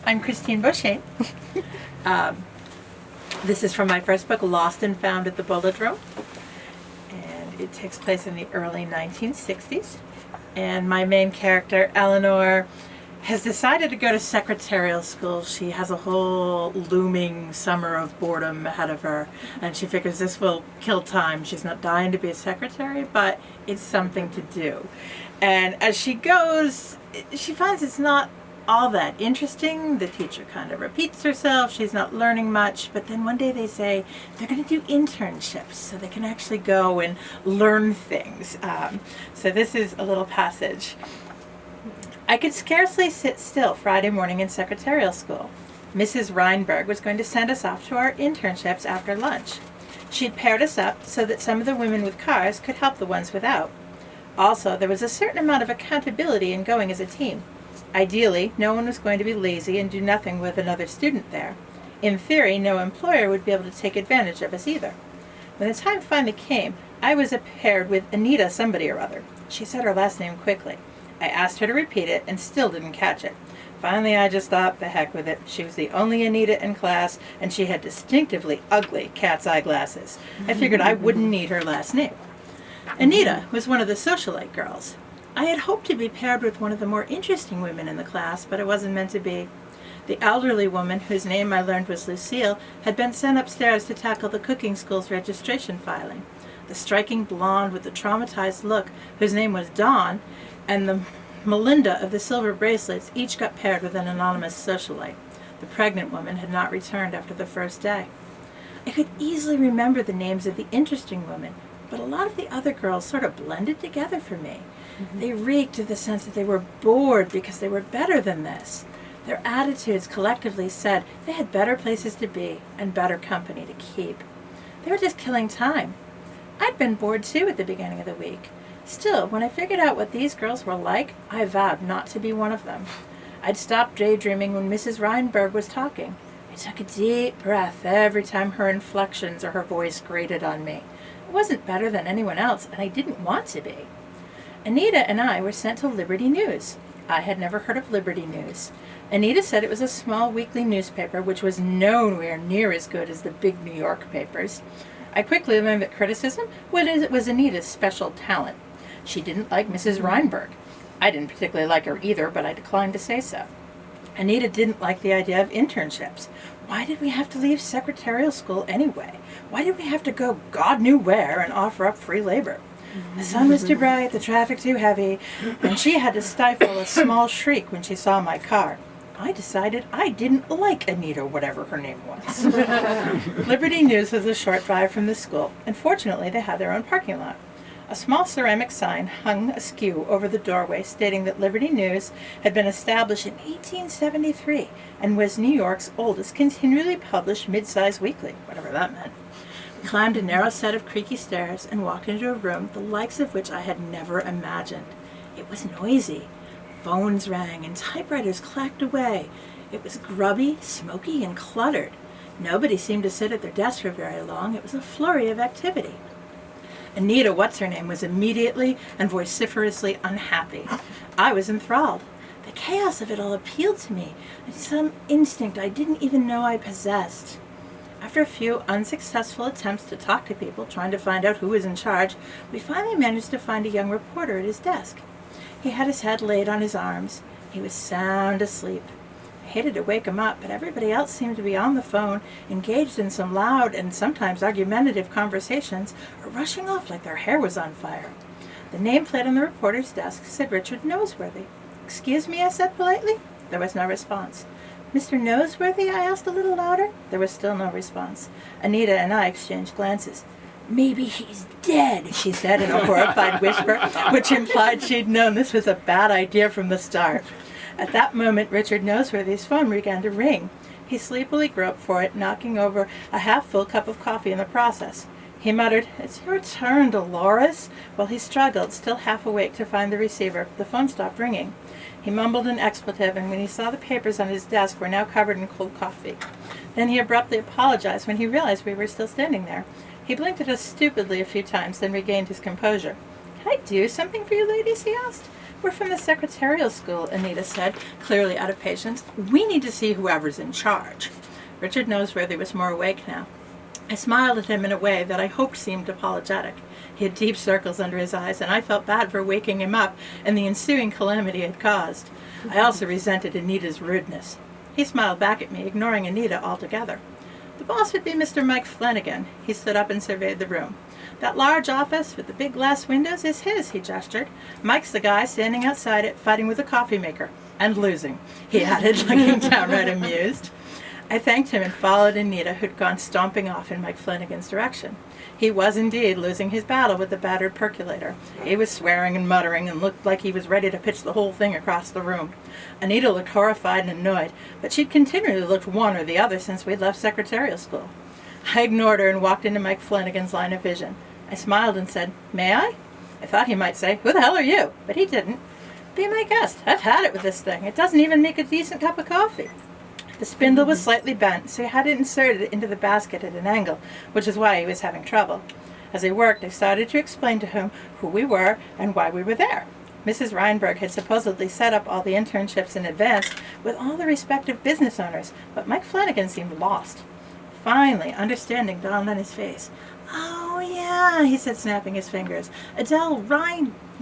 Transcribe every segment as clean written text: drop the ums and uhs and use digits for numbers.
I'm Christine Beauchaine. This is from my first book, Lost and Found at the Bowl-O-Drome. And it takes place in the early 1960s. And my main character, Eleanor, has decided to go to secretarial school. She has a whole looming summer of boredom ahead of her, and she figures this will kill time. She's not dying to be a secretary, but it's something to do. And as she goes, she finds it's not all that interesting. The teacher kind of repeats herself. She's not learning much, but then one day they say they're going to do internships so they can actually go and learn things. So this is a little passage. I could scarcely sit still Friday morning in secretarial school. Mrs. Reinberg was going to send us off to our internships after lunch. She'd paired us up so that some of the women with cars could help the ones without. Also, there was a certain amount of accountability in going as a team. Ideally, no one was going to be lazy and do nothing with another student there. In theory, no employer would be able to take advantage of us either. When the time finally came, I was paired with Anita somebody or other. She said her last name quickly. I asked her to repeat it and still didn't catch it. Finally, I just thought, the heck with it. She was the only Anita in class, and she had distinctively ugly cat's eye glasses. I figured I wouldn't need her last name. Anita was one of the socialite girls. I had hoped to be paired with one of the more interesting women in the class, but it wasn't meant to be. The elderly woman, whose name I learned was Lucille, had been sent upstairs to tackle the cooking school's registration filing. The striking blonde with the traumatized look, whose name was Dawn, and the Melinda of the silver bracelets each got paired with an anonymous socialite. The pregnant woman had not returned after the first day. I could easily remember the names of the interesting women, but a lot of the other girls sort of blended together for me. They reeked of the sense that they were bored because they were better than this. Their attitudes collectively said they had better places to be and better company to keep. They were just killing time. I'd been bored too at the beginning of the week. Still, when I figured out what these girls were like, I vowed not to be one of them. I'd stopped daydreaming when Mrs. Reinberg was talking. I took a deep breath every time her inflections or her voice grated on me. I wasn't better than anyone else, and I didn't want to be. Anita and I were sent to Liberty News. I had never heard of Liberty News. Anita said it was a small weekly newspaper which was nowhere near as good as the big New York papers. I quickly learned that criticism was Anita's special talent. She didn't like Mrs. Reinberg. I didn't particularly like her either, but I declined to say so. Anita didn't like the idea of internships. Why did we have to leave secretarial school anyway? Why did we have to go God knew where and offer up free labor? The sun was too bright, the traffic too heavy, and she had to stifle a small shriek when she saw my car. I decided I didn't like Anita, whatever her name was. Liberty News was a short drive from the school, and fortunately they had their own parking lot. A small ceramic sign hung askew over the doorway stating that Liberty News had been established in 1873 and was New York's oldest continually published mid-sized weekly, whatever that meant. We climbed a narrow set of creaky stairs and walked into a room the likes of which I had never imagined. It was noisy. Phones rang and typewriters clacked away. It was grubby, smoky, and cluttered. Nobody seemed to sit at their desk for very long. It was a flurry of activity. Anita, what's-her-name, was immediately and vociferously unhappy. I was enthralled. The chaos of it all appealed to me, and some instinct I didn't even know I possessed. After a few unsuccessful attempts to talk to people, trying to find out who was in charge, we finally managed to find a young reporter at his desk. He had his head laid on his arms. He was sound asleep. I hated to wake him up, but everybody else seemed to be on the phone, engaged in some loud and sometimes argumentative conversations, or rushing off like their hair was on fire. The nameplate on the reporter's desk said Richard Noseworthy. "Excuse me," I said politely. There was no response. "Mr. Noseworthy?" I asked a little louder. There was still no response. Anita and I exchanged glances. "Maybe he's dead," she said in a horrified whisper, which implied she'd known this was a bad idea from the start. At that moment, Richard Noseworthy's phone began to ring. He sleepily groped for it, knocking over a half-full cup of coffee in the process. He muttered, "It's your turn, Dolores." While he struggled, still half awake, to find the receiver, the phone stopped ringing. He mumbled an expletive, and when he saw the papers on his desk were now covered in cold coffee. Then he abruptly apologized when he realized we were still standing there. He blinked at us stupidly a few times, then regained his composure. Can I do something for you ladies, he asked. We're from the secretarial school, Anita said, clearly out of patience. We need to see whoever's in charge. Richard Noseworthy was more awake now. I smiled at him in a way that I hoped seemed apologetic. He had deep circles under his eyes, and I felt bad for waking him up and the ensuing calamity it had caused. I also resented Anita's rudeness. He smiled back at me, ignoring Anita altogether. The boss would be Mr. Mike Flanagan. He stood up and surveyed the room. That large office with the big glass windows is his, he gestured. Mike's the guy standing outside it, fighting with a coffee maker. And losing, he added, looking downright amused. I thanked him and followed Anita, who'd gone stomping off in Mike Flanagan's direction. He was indeed losing his battle with the battered percolator. He was swearing and muttering and looked like he was ready to pitch the whole thing across the room. Anita looked horrified and annoyed, but she'd continually looked one or the other since we'd left secretarial school. I ignored her and walked into Mike Flanagan's line of vision. I smiled and said, "May I?" I thought he might say, "Who the hell are you?" But he didn't. "Be my guest. I've had it with this thing. It doesn't even make a decent cup of coffee." The spindle was slightly bent, so he had it inserted into the basket at an angle, which is why he was having trouble. As I worked, I started to explain to him who we were and why we were there. Mrs. Reinberg had supposedly set up all the internships in advance with all the respective business owners, but Mike Flanagan seemed lost. Finally, understanding dawned on his face. "Oh, yeah," he said, snapping his fingers. "Adele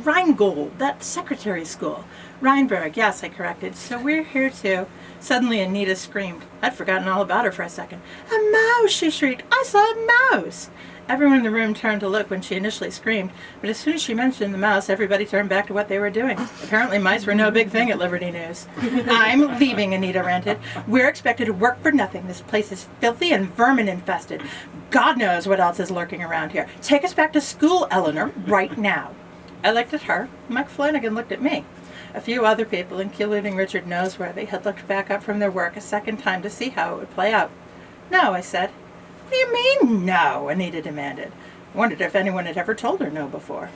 Reingold, that secretary school." "Reinberg, yes," I corrected. "So we're here too." Suddenly Anita screamed. I'd forgotten all about her for a second. "A mouse!" she shrieked. "I saw a mouse!" Everyone in the room turned to look when she initially screamed, but as soon as she mentioned the mouse, everybody turned back to what they were doing. Apparently mice were no big thing at Liberty News. "I'm leaving," Anita ranted. "We're expected to work for nothing. This place is filthy and vermin infested. God knows what else is lurking around here. Take us back to school, Eleanor, right now." I looked at her. Mike Flanagan looked at me. A few other people, including Richard Noseworthy, had looked back up from their work a second time to see how it would play out. "No," I said. "What do you mean, no?" Anita demanded. I wondered if anyone had ever told her no before.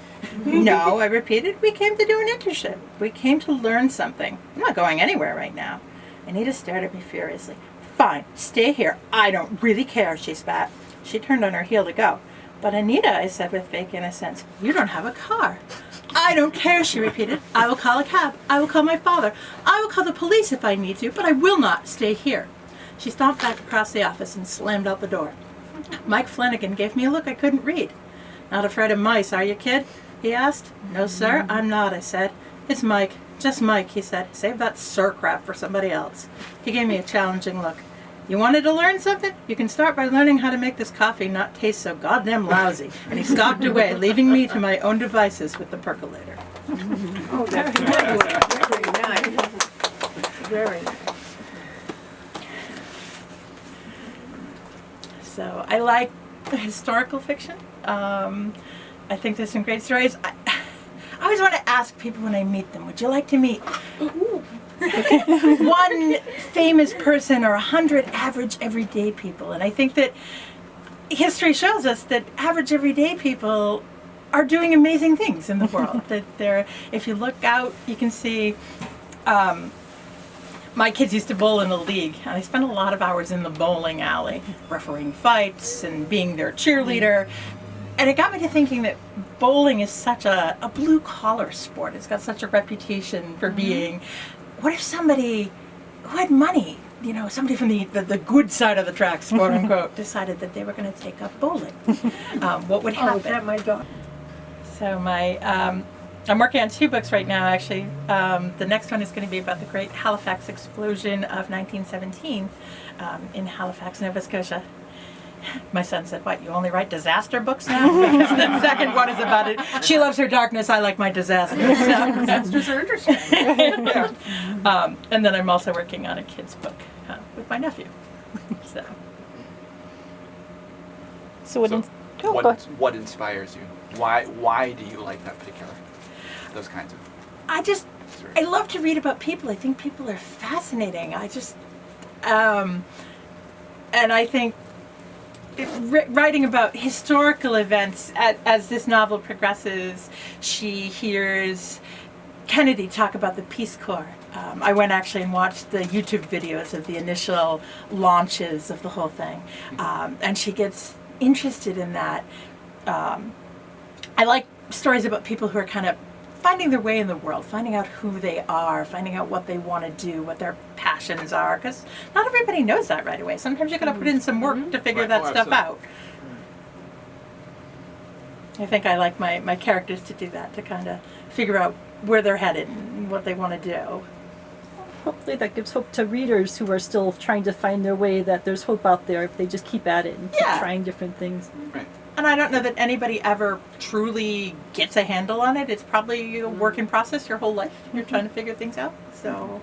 "No," I repeated. "We came to do an internship. We came to learn something. I'm not going anywhere right now." Anita stared at me furiously. "Fine, stay here. I don't really care," she spat. She turned on her heel to go. "But Anita," I said with fake innocence, "you don't have a car." "I don't care," she repeated. "I will call a cab. I will call my father. I will call the police if I need to, but I will not stay here." She stomped back across the office and slammed out the door. Mike Flanagan gave me a look I couldn't read. "Not afraid of mice, are you, kid?" he asked. "No, sir, I'm not," I said. "It's Mike. Just Mike," he said. "Save that sir crap for somebody else." He gave me a challenging look. "You wanted to learn something? You can start by learning how to make this coffee not taste so goddamn lousy." And he stalked away, leaving me to my own devices with the percolator. Oh, that's very nice. Very nice. So I like historical fiction. I think there's some great stories. I always want to ask people when I meet them, would you like to meet one famous person or 100 average everyday people? And I think that history shows us that average everyday people are doing amazing things in the world. That they're, if you look out, you can see. My kids used to bowl in a league, and I spent a lot of hours in the bowling alley, refereeing fights and being their cheerleader. And it got me to thinking that bowling is such a blue-collar sport. It's got such a reputation for being. What if somebody who had money, you know, somebody from the good side of the tracks, quote unquote, decided that they were going to take up bowling? What would happen? Oh, that my daughter. So I'm working on 2 books right now, actually. The next one is going to be about the great Halifax explosion of 1917 in Halifax, Nova Scotia. My son said, "What, you only write disaster books now?" Because the second one is about it. She loves her darkness, I like my disasters. So. Disasters are interesting. Yeah. And then I'm also working on a kid's book with my nephew. So what? What inspires you? Why do you like that particular, those kinds of? I love to read about people. I think people are fascinating. And I think writing about historical events, as this novel progresses, she hears Kennedy talk about the Peace Corps. I went actually and watched the YouTube videos of the initial launches of the whole thing, and she gets interested in that. I like stories about people who are kind of finding their way in the world, finding out who they are, finding out what they want to do, what their passions are, because not everybody knows that right away. Sometimes you got to put in some work to figure Right. that Oh, stuff out. absolutely. I think I like my characters to do that, to kind of figure out where they're headed and what they want to do. Hopefully that gives hope to readers who are still trying to find their way, that there's hope out there if they just keep at it and keep Yeah. trying different things. Right. And I don't know that anybody ever truly gets a handle on it. It's probably a work in process your whole life. You're trying to figure things out. So